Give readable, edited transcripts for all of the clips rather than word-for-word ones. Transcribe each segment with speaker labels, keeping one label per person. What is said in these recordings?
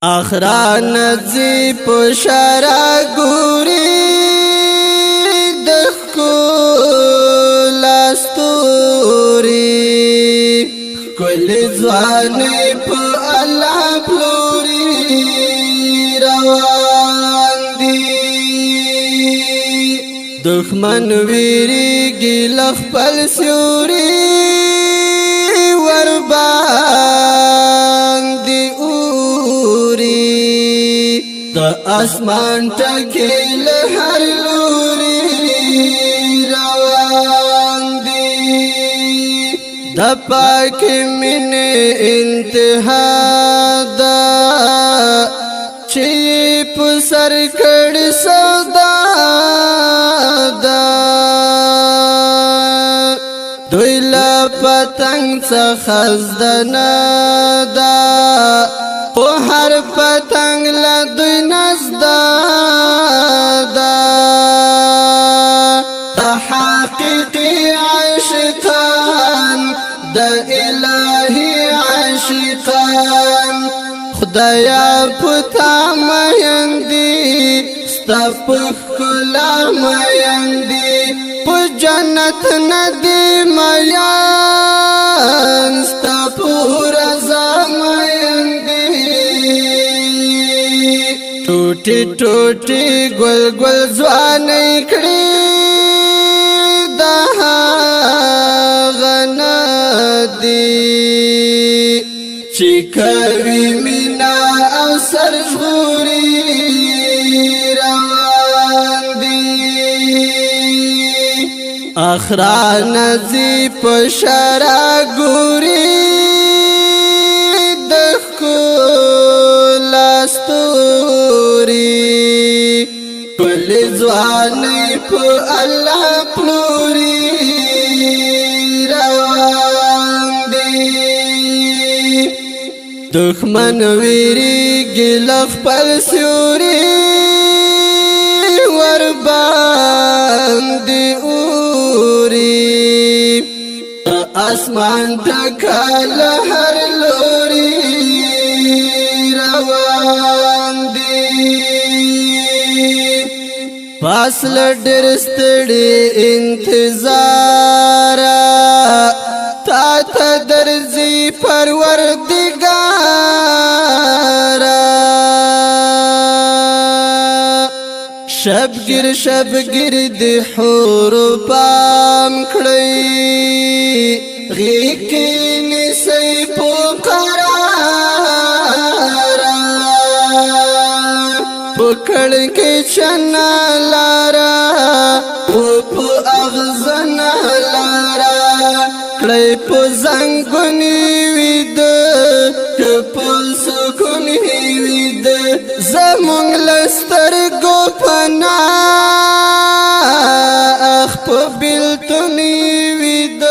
Speaker 1: اخران زی پشارا گوری دخکو لاستوری کل زوانی پا اللہ پلوری روان دی دخمن ویری گیلخ پل سیوری وربان دی دا اسمان تکیل ہر لوری روان دی دا پاک من انتہا دا چیپ سرکڑ سودا دا دویلا پتنگ سخزدنا دا او هر پتنگ لدوی نزدا دا حقیقی عاشقان دا الہی عاشقان خدایا پتا مہندی ستا پخلا مہندی پو جنت ندی میان ستا پورزا مہندی ٹوٹی ٹوٹی گل گل زوانی کڑی دہا غنا دی چکوی مینا او سرزغوری روان دی اخران زی پشارا گوری دخکو لاستوری کل زوانی پا اللہ پلوری روان دی دخمن ویری گلخ پل سیوری وربان دی اوری اسمان تکال ہر لوری روان دی فاصل ڈرستڑی انتظارا تا تا درزی پروردگارا شبگر دی حور پام کڑی غیقین سی پوکارا پکڑ کے چنا لارا پو اغزن لارا کڑی پو زنگونی وید کپو سکونی وید زمونگ لستر گو پنا اخ پو بیلتونی وید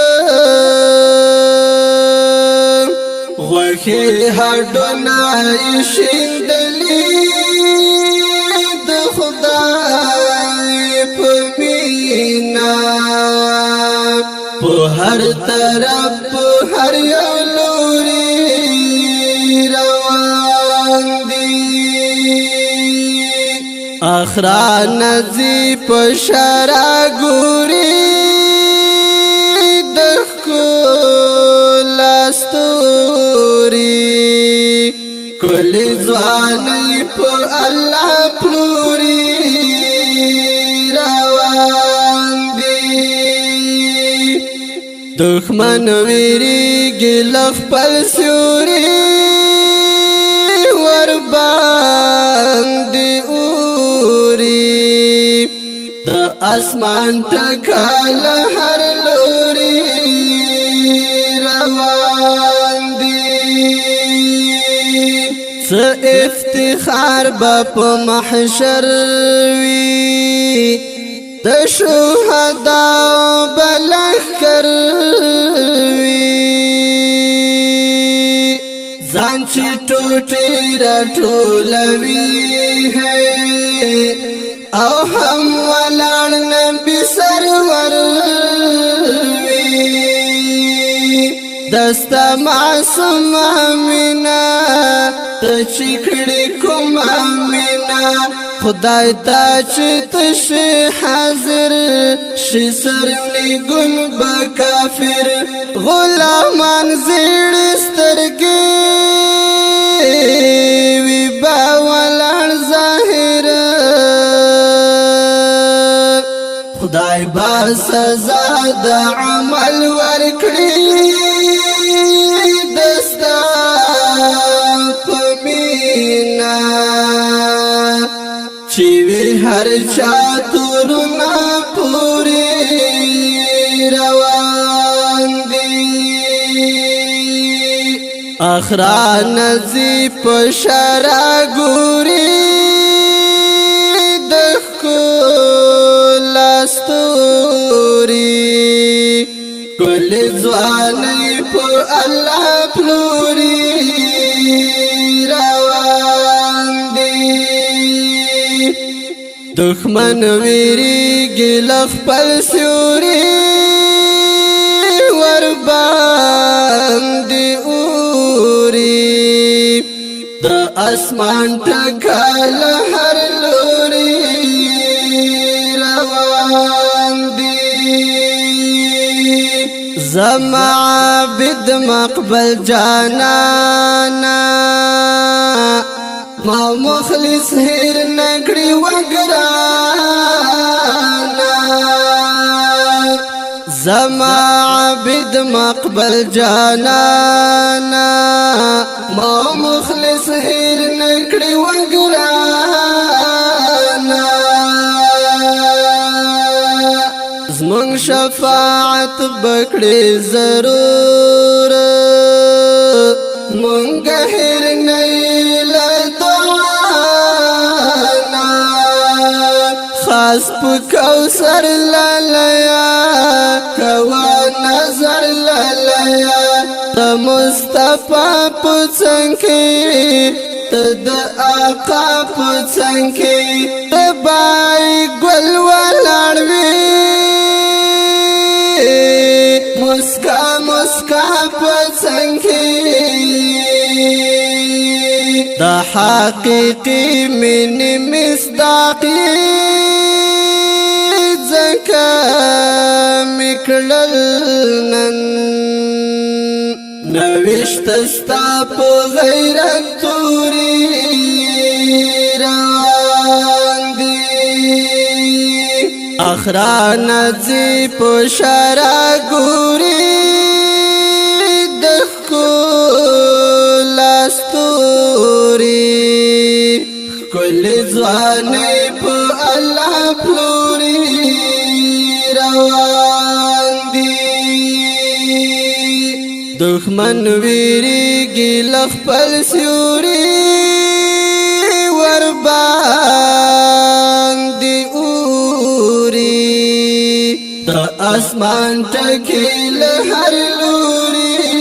Speaker 1: غوخی ہڈونائی شندلی خدای پا مینا پا ہر طرف پا ہر یولوری روان دی اخران زی پا شارا گوری دخکو لاستوری کل زوانی پا اللہ پلوری روان دی دخمن ویری گلخ پل سیوری وربان دی اوری دا اسمان تکال ہر لوری روان دی افتخار باپ محشر وی د شهدا بلخر وی ځان چې ټوټې راټولوي ہے او هم ولاړ نبی سرور وی دستا معصوم مینا ته چکړې کومه مینا خدای ته چې تشه حاضر شي سرنګون به کافر غلامان زیړ سترګې وی با ولړ ظاهر خدای با سزا د عمل ورکړي دستا پمینا چې وی هر چا تورنا پوری روان دي اخران نزی پشرا ګوري لاستوري کل ځواني په الله پلوري روان دي دښمن ویریږي له خپل سیوري ور باندې اوري د اسمان ټکال هر لوري زما عابد مقبل جانانا ما مخلص هیر نکړي وګرانا زما عابد مقبل جانانا ما مخلص هیر نکړي وګرانا زمون شفاعت بکړي ضرور مونږ هر نه لدوانا خاص په کوثر لایا کوا نظر لایا ته مصطفی په څنګه ته د آقا په څنګه ته بای ګل ولاړوي مسکا مسکا پسنگی دا حقیقی من مصداقی زکا مکللنن نوشتستا پا غیرت توری روان دی اخران زی پشارا گوری دخکو لاستوری کل زوانی پا اللہ پلوری روان دی دخمن ویریگی لخپل سیوری وربان دی اسمان ټکی له هر لوري